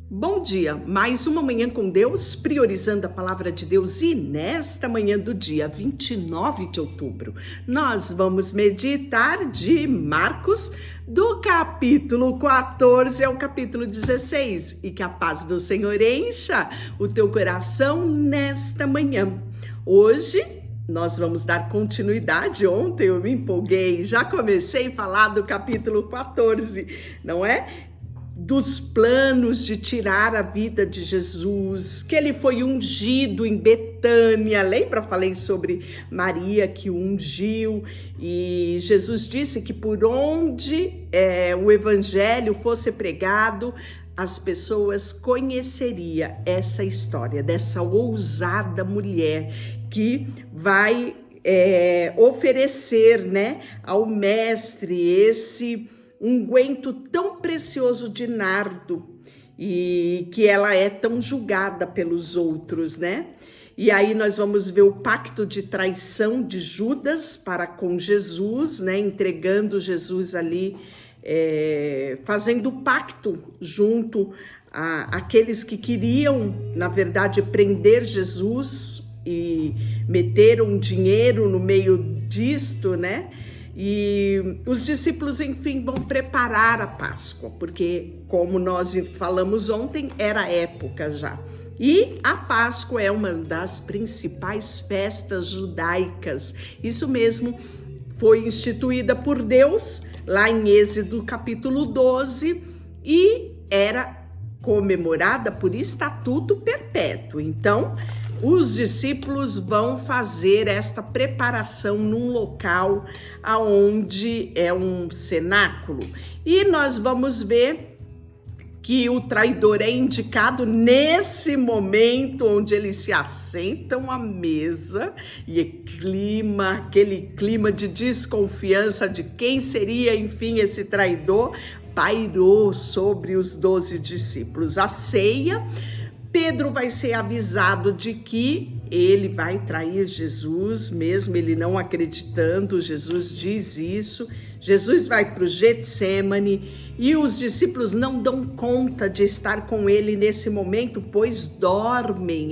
Bom dia, mais uma manhã com Deus, priorizando a palavra de Deus, e nesta manhã do dia 29 de outubro, nós vamos meditar de Marcos, do capítulo 14 ao capítulo 16, e que a paz do Senhor encha o teu coração nesta manhã. Hoje, nós vamos dar continuidade. Ontem eu me empolguei, já comecei a falar do capítulo 14, não é? Dos planos de tirar a vida de Jesus, que ele foi ungido em Betânia. Lembra? Falei sobre Maria que o ungiu, e Jesus disse que por onde o evangelho fosse pregado, as pessoas conheceriam essa história dessa ousada mulher que vai oferecer, né, ao mestre esse unguento tão precioso de nardo, e que ela é tão julgada pelos outros, né? E aí nós vamos ver o pacto de traição de Judas para com Jesus, né? Entregando Jesus ali, fazendo pacto junto àqueles que queriam, na verdade, prender Jesus e meteram dinheiro no meio disto, né? E os discípulos, enfim, vão preparar a Páscoa, porque, como nós falamos ontem, era época já. E a Páscoa é uma das principais festas judaicas. Isso mesmo, foi instituída por Deus lá em Êxodo capítulo 12 e era comemorada por estatuto perpétuo. Então, os discípulos vão fazer esta preparação num local aonde é um cenáculo. E nós vamos ver que o traidor é indicado nesse momento onde eles se assentam à mesa e aquele clima de desconfiança de quem seria, enfim, esse traidor, pairou sobre os 12 discípulos. A ceia, Pedro vai ser avisado de que ele vai trair Jesus, mesmo ele não acreditando. Jesus diz isso. Jesus vai para o Getsêmani e os discípulos não dão conta de estar com ele nesse momento, pois dormem.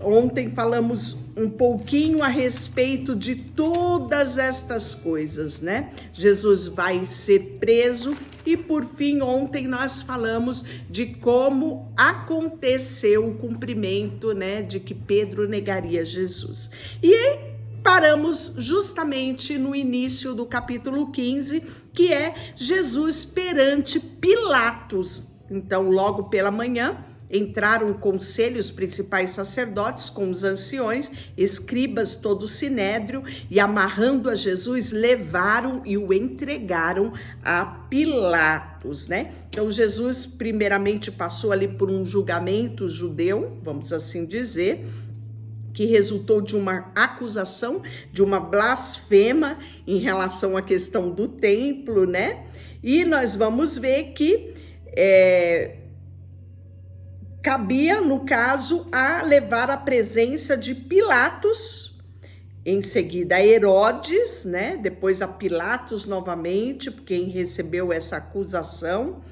Ontem falamos um pouquinho a respeito de todas estas coisas, né? Jesus vai ser preso e, por fim, ontem nós falamos de como aconteceu o cumprimento, né, de que Pedro negaria Jesus. E aí paramos justamente no início do capítulo 15, que é Jesus perante Pilatos. Então, logo pela manhã, entraram o conselho, os principais sacerdotes com os anciões, escribas, todo o sinédrio, e amarrando a Jesus, levaram e o entregaram a Pilatos, né? Então Jesus primeiramente passou ali por um julgamento judeu, vamos assim dizer, que resultou de uma acusação, de uma blasfema em relação à questão do templo, né? E nós vamos ver que cabia, no caso, a levar à presença de Pilatos, em seguida a Herodes, né? Depois a Pilatos novamente, quem recebeu essa acusação,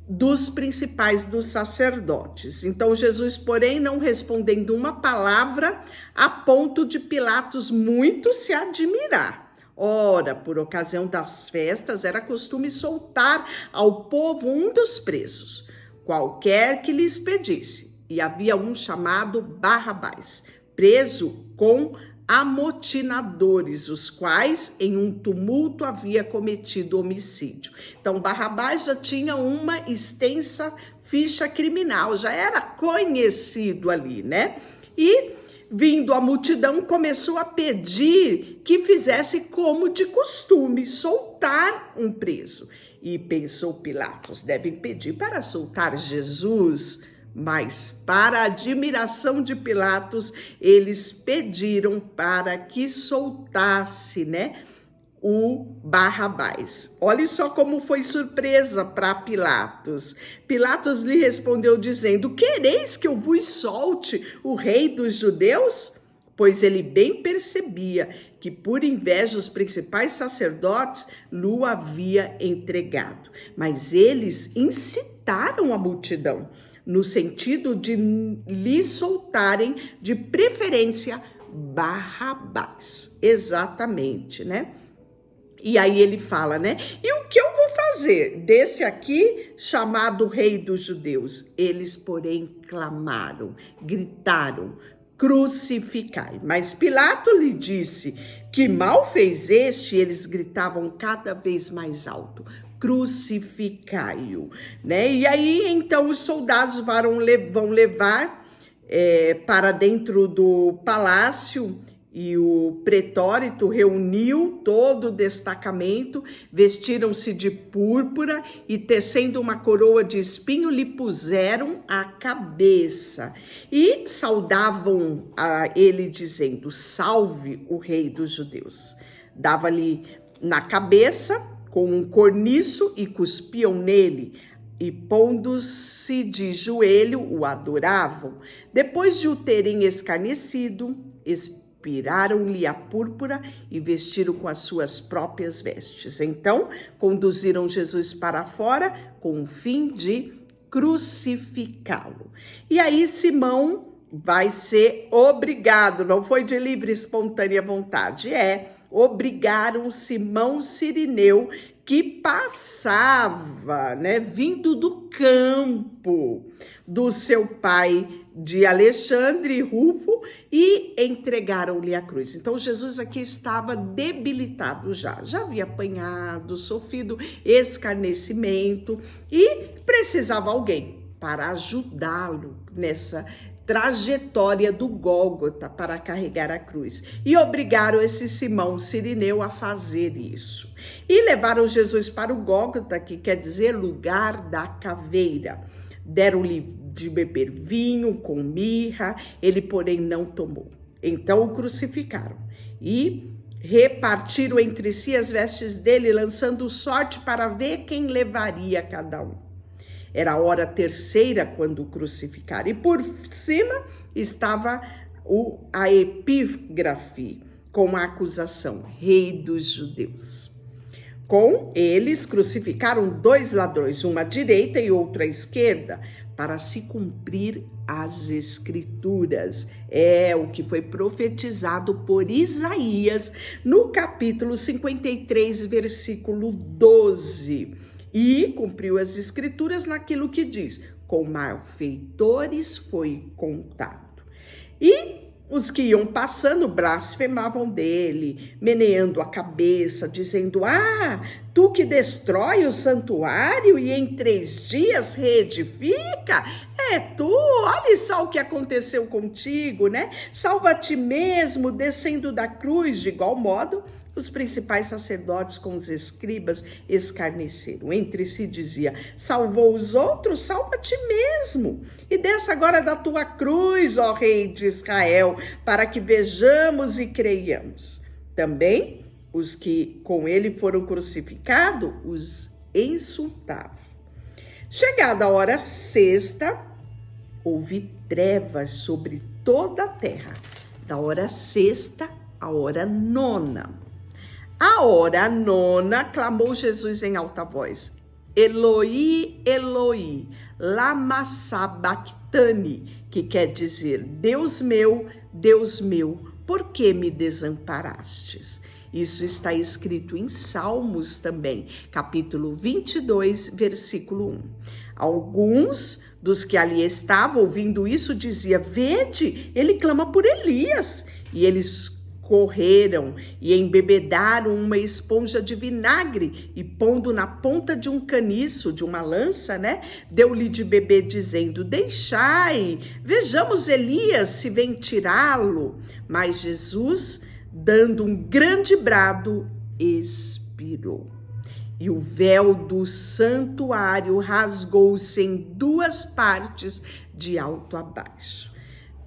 dos principais dos sacerdotes. Então Jesus, porém, não respondendo uma palavra, a ponto de Pilatos muito se admirar. Ora, por ocasião das festas, era costume soltar ao povo um dos presos, qualquer que lhes pedisse, e havia um chamado Barrabás, preso com amotinadores, os quais em um tumulto havia cometido homicídio. Então Barrabás já tinha uma extensa ficha criminal, já era conhecido ali, né? E vindo a multidão, começou a pedir que fizesse como de costume, soltar um preso. E pensou Pilatos, devem pedir para soltar Jesus, mas para a admiração de Pilatos, eles pediram para que soltasse, né, o Barrabás. Olha só como foi surpresa para Pilatos. Pilatos lhe respondeu dizendo: quereis que eu vos solte o rei dos judeus? Pois ele bem percebia que por inveja os principais sacerdotes lhe havia entregado. Mas eles incitaram excitaram a multidão, no sentido de lhe soltarem, de preferência, Barrabás. Exatamente, né? E aí ele fala, né? E o que eu vou fazer desse aqui chamado Rei dos Judeus? Eles, porém, clamaram, gritaram, crucificai. Mas Pilato lhe disse que mal fez este, e eles gritavam cada vez mais alto, crucificai-o, né? E aí, então, os soldados vão levar para dentro do palácio, e o pretórito reuniu todo o destacamento, vestiram-se de púrpura e, tecendo uma coroa de espinho, lhe puseram à cabeça e saudavam a ele, dizendo: salve o Rei dos Judeus. Dava-lhe na cabeça com um corniço e cuspiam nele, e pondo-se de joelho o adoravam. Depois de o terem escarnecido, expiraram-lhe a púrpura e vestiram com as suas próprias vestes. Então, conduziram Jesus para fora com o fim de crucificá-lo. E aí Simão vai ser obrigado, não foi de livre e espontânea vontade, obrigaram Simão Cirineu, que passava, né, vindo do campo do seu pai, de Alexandre e Rufo, e entregaram-lhe a cruz. Então Jesus aqui estava debilitado já havia apanhado, sofrido escarnecimento e precisava alguém para ajudá-lo nessa trajetória do Gólgota para carregar a cruz. E obrigaram esse Simão Cirineu a fazer isso. E levaram Jesus para o Gólgota, que quer dizer lugar da caveira. Deram-lhe de beber vinho com mirra, ele, porém, não tomou. Então o crucificaram e repartiram entre si as vestes dele, lançando sorte para ver quem levaria cada um. Era a hora terceira quando o crucificaram. E por cima estava a epígrafe com a acusação: Rei dos Judeus. Com eles crucificaram 2 ladrões, uma à direita e outra à esquerda, para se cumprir as Escrituras. É o que foi profetizado por Isaías no capítulo 53, versículo 12. E cumpriu as Escrituras naquilo que diz: com malfeitores foi contado. E os que iam passando blasfemavam dele, meneando a cabeça, dizendo: tu que destrói o santuário e em 3 dias reedifica? Olha só o que aconteceu contigo, né? Salva a ti mesmo, descendo da cruz. De igual modo, os principais sacerdotes com os escribas escarneceram. Entre si dizia: salvou os outros, salva a ti mesmo. E desce agora da tua cruz, ó Rei de Israel, para que vejamos e creiamos. Também os que com ele foram crucificados os insultavam. Chegada a hora sexta, houve trevas sobre toda a terra, da hora sexta à hora nona. A hora nona, clamou Jesus em alta voz: Eloi, Eloi, lama sabachthani, que quer dizer: Deus meu, por que me desamparastes? Isso está escrito em Salmos também, capítulo 22, versículo 1. Alguns dos que ali estavam ouvindo isso diziam: vede, ele clama por Elias. E eles correram e embebedaram uma esponja de vinagre e, pondo na ponta de um caniço, de uma lança, né, deu-lhe de beber, dizendo: deixai, vejamos Elias se vem tirá-lo. Mas Jesus, dando um grande brado, expirou. E o véu do santuário rasgou-se em 2 partes, de alto a baixo.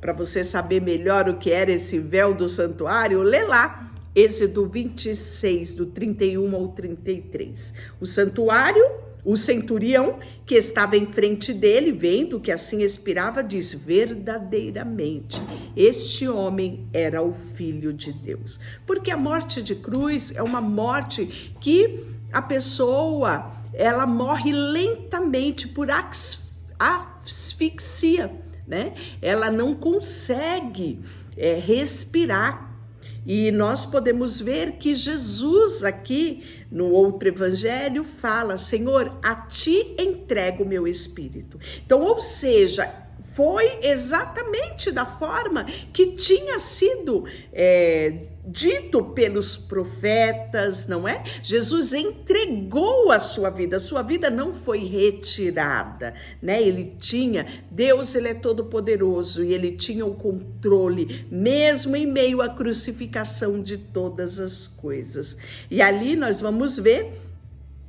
Para você saber melhor o que era esse véu do santuário, lê lá, Êxodo 26, do 31 ao 33. O santuário, o centurião que estava em frente dele, vendo que assim expirava, diz: verdadeiramente, este homem era o Filho de Deus. Porque a morte de cruz é uma morte que a pessoa, ela morre lentamente por asfixia, né? Ela não consegue respirar. E nós podemos ver que Jesus aqui, no outro evangelho, fala: Senhor, a ti entrego o meu espírito. Então, ou seja, foi exatamente da forma que tinha sido dito pelos profetas, não é? Jesus entregou a sua vida não foi retirada, né? Deus, ele é todo poderoso e ele tinha o controle, mesmo em meio à crucificação de todas as coisas. E ali nós vamos ver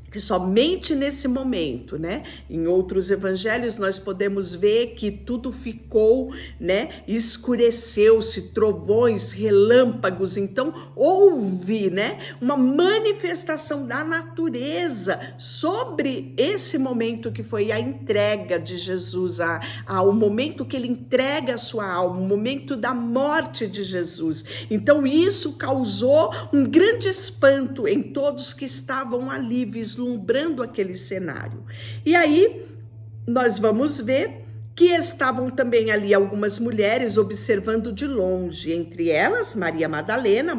que somente nesse momento, né, em outros evangelhos nós podemos ver que tudo ficou, né, escureceu-se, trovões, relâmpagos, então houve, né, uma manifestação da natureza sobre esse momento que foi a entrega de Jesus, o momento que ele entrega a sua alma, o momento da morte de Jesus. Então isso causou um grande espanto em todos que estavam ali vislumbrando aquele cenário. E aí nós vamos ver que estavam também ali algumas mulheres observando de longe, entre elas Maria Madalena,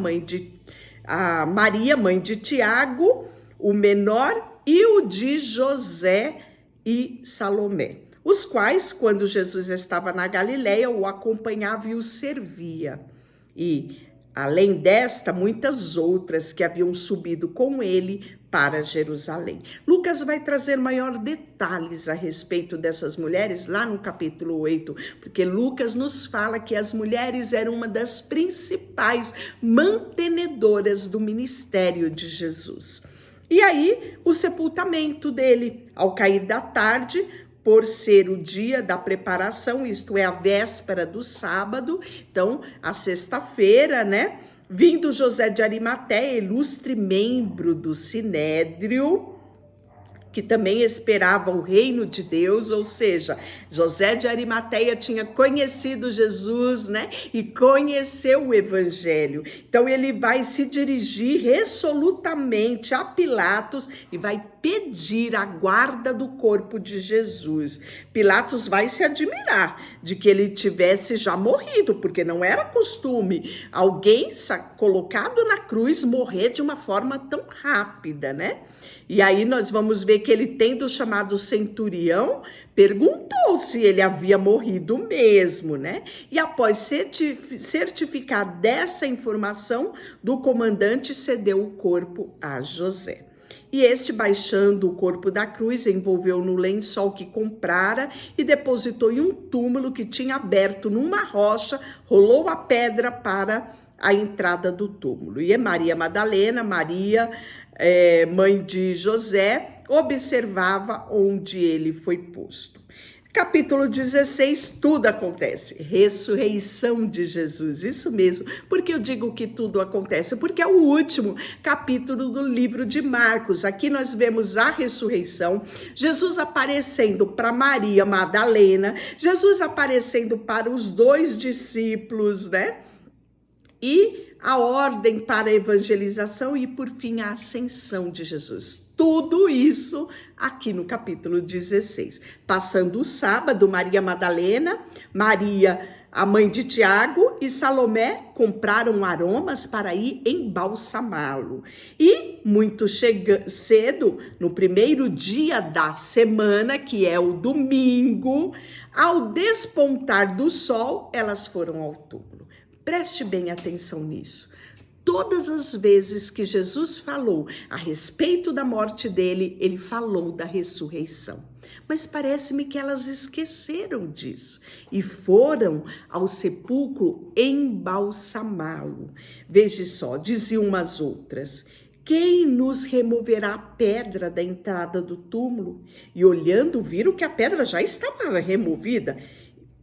Maria, mãe de Tiago, o menor, e o de José e Salomé, os quais, quando Jesus estava na Galileia, o acompanhava e o servia. E além desta, muitas outras que haviam subido com ele para Jerusalém. Lucas vai trazer maior detalhes a respeito dessas mulheres lá no capítulo 8, porque Lucas nos fala que as mulheres eram uma das principais mantenedoras do ministério de Jesus. E aí, o sepultamento dele, ao cair da tarde, por ser o dia da preparação, isto é, a véspera do sábado, então, a sexta-feira, né? Vindo José de Arimateia, ilustre membro do Sinédrio, que também esperava o reino de Deus, ou seja, José de Arimateia tinha conhecido Jesus, né? E conheceu o evangelho. Então ele vai se dirigir resolutamente a Pilatos e vai pedir a guarda do corpo de Jesus. Pilatos vai se admirar de que ele tivesse já morrido, porque não era costume alguém colocado na cruz morrer de uma forma tão rápida, né? E aí nós vamos ver que ele, tendo chamado o centurião, perguntou se ele havia morrido mesmo, né? E após certificar dessa informação do comandante, cedeu o corpo a José. E este, baixando o corpo da cruz, envolveu no lençol que comprara e depositou em um túmulo que tinha aberto numa rocha, rolou a pedra para a entrada do túmulo. E Maria Madalena, mãe de José, observava onde ele foi posto. Capítulo 16, tudo acontece. Ressurreição de Jesus, isso mesmo. Por que eu digo que tudo acontece? Porque é o último capítulo do livro de Marcos. Aqui nós vemos a ressurreição, Jesus aparecendo para Maria Madalena, Jesus aparecendo para os 2 discípulos, né? E a ordem para a evangelização e, por fim, a ascensão de Jesus. Tudo isso aqui no capítulo 16. Passando o sábado, Maria Madalena, Maria, a mãe de Tiago, e Salomé compraram aromas para ir embalsamá-lo. E muito cedo, no primeiro dia da semana, que é o domingo, ao despontar do sol, elas foram ao túmulo. Preste bem atenção nisso. Todas as vezes que Jesus falou a respeito da morte dele, ele falou da ressurreição. Mas parece-me que elas esqueceram disso e foram ao sepulcro embalsamá-lo. Veja só, diziam umas outras: quem nos removerá a pedra da entrada do túmulo? E olhando, viram que a pedra já estava removida,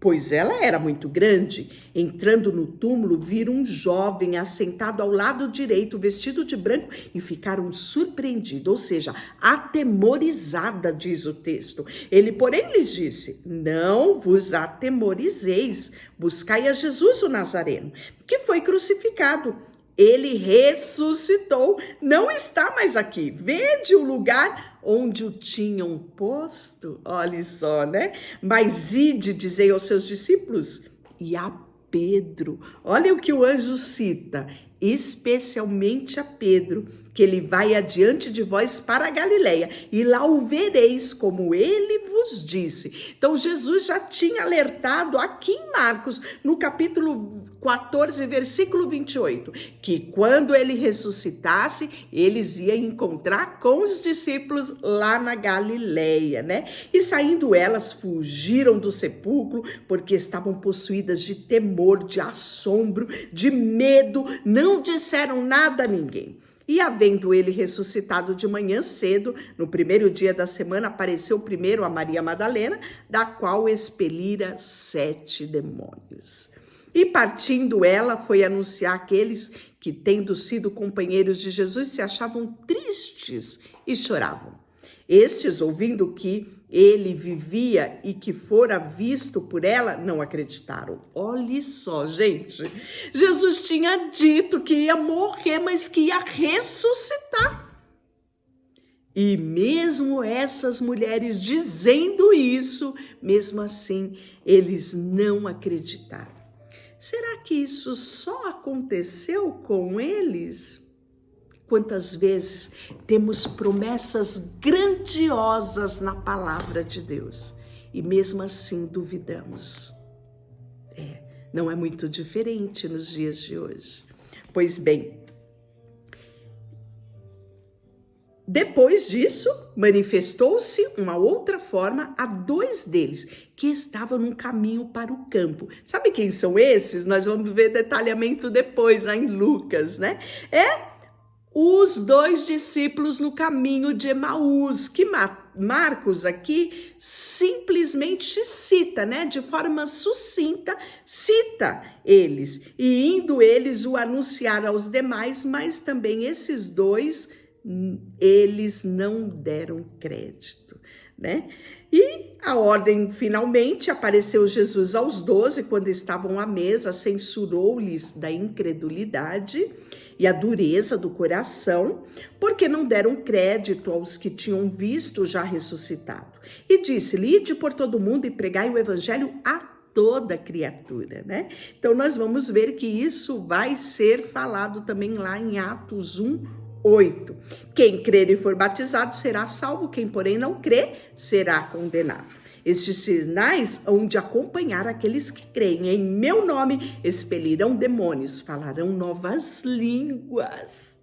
pois ela era muito grande. Entrando no túmulo, viram um jovem assentado ao lado direito, vestido de branco, e ficaram surpreendidos, ou seja, atemorizada, diz o texto. Ele, porém, lhes disse: não vos atemorizeis, buscai a Jesus o Nazareno, que foi crucificado. Ele ressuscitou, não está mais aqui. Vede o lugar onde o tinham posto. Olha só, né? Mas ide, dizei aos seus discípulos, e a Pedro. Olha o que o anjo cita, especialmente a Pedro, que ele vai adiante de vós para a Galileia, e lá o vereis, como ele vos disse. Então, Jesus já tinha alertado aqui em Marcos, no capítulo 14, versículo 28, que quando ele ressuscitasse, eles iam encontrar com os discípulos lá na Galileia, né? E saindo elas, fugiram do sepulcro, porque estavam possuídas de temor, de assombro, de medo, não disseram nada a ninguém. E havendo ele ressuscitado de manhã cedo, no primeiro dia da semana, apareceu primeiro a Maria Madalena, da qual expelira 7 demônios. E partindo ela, foi anunciar àqueles que, tendo sido companheiros de Jesus, se achavam tristes e choravam. Estes, ouvindo que ele vivia e que fora visto por ela, não acreditaram. Olha só, gente, Jesus tinha dito que ia morrer, mas que ia ressuscitar. E mesmo essas mulheres dizendo isso, mesmo assim, eles não acreditaram. Será que isso só aconteceu com eles? Quantas vezes temos promessas grandiosas na palavra de Deus e mesmo assim duvidamos? Não é muito diferente nos dias de hoje. Pois bem, depois disso, manifestou-se uma outra forma a 2 deles, que estavam num caminho para o campo. Sabe quem são esses? Nós vamos ver detalhamento depois, lá em Lucas, né? Os 2 discípulos no caminho de Emaús, que Marcos aqui simplesmente cita, né? De forma sucinta, cita eles. E indo eles o anunciar aos demais, mas também esses 2, eles não deram crédito, né? E a ordem, finalmente, apareceu Jesus aos 12, quando estavam à mesa, censurou-lhes da incredulidade e a dureza do coração, porque não deram crédito aos que tinham visto já ressuscitado. E disse-lhe, ide por todo mundo e pregai o evangelho a toda criatura, né? Então, nós vamos ver que isso vai ser falado também lá em Atos 1:8. Quem crer e for batizado será salvo, quem porém não crer será condenado. Estes sinais hão de acompanhar aqueles que creem. Em meu nome expelirão demônios, falarão novas línguas.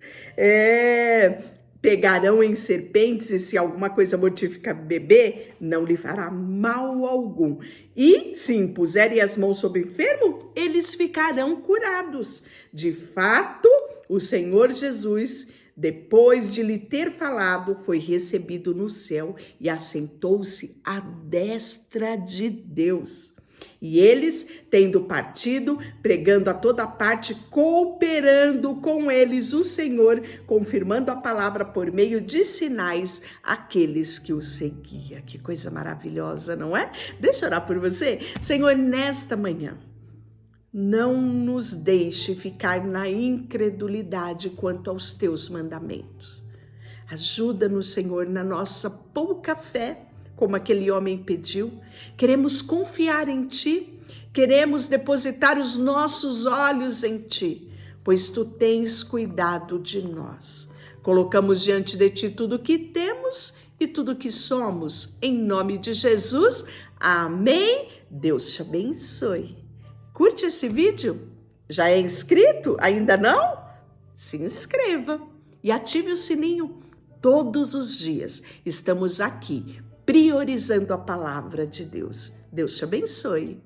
Pegarão em serpentes e se alguma coisa mortífica beber, não lhe fará mal algum. E se impuserem as mãos sobre o enfermo, eles ficarão curados. De fato, o Senhor Jesus, depois de lhe ter falado, foi recebido no céu e assentou-se à destra de Deus. E eles, tendo partido, pregando a toda parte, cooperando com eles o Senhor, confirmando a palavra por meio de sinais àqueles que o seguiam. Que coisa maravilhosa, não é? Deixa eu orar por você. Senhor, nesta manhã, não nos deixe ficar na incredulidade quanto aos teus mandamentos. Ajuda-nos, Senhor, na nossa pouca fé, como aquele homem pediu. Queremos confiar em Ti, queremos depositar os nossos olhos em Ti, pois Tu tens cuidado de nós. Colocamos diante de Ti tudo o que temos e tudo o que somos. Em nome de Jesus, amém. Deus te abençoe. Curte esse vídeo? Já é inscrito? Ainda não? Se inscreva e ative o sininho. Todos os dias estamos aqui priorizando a palavra de Deus. Deus te abençoe.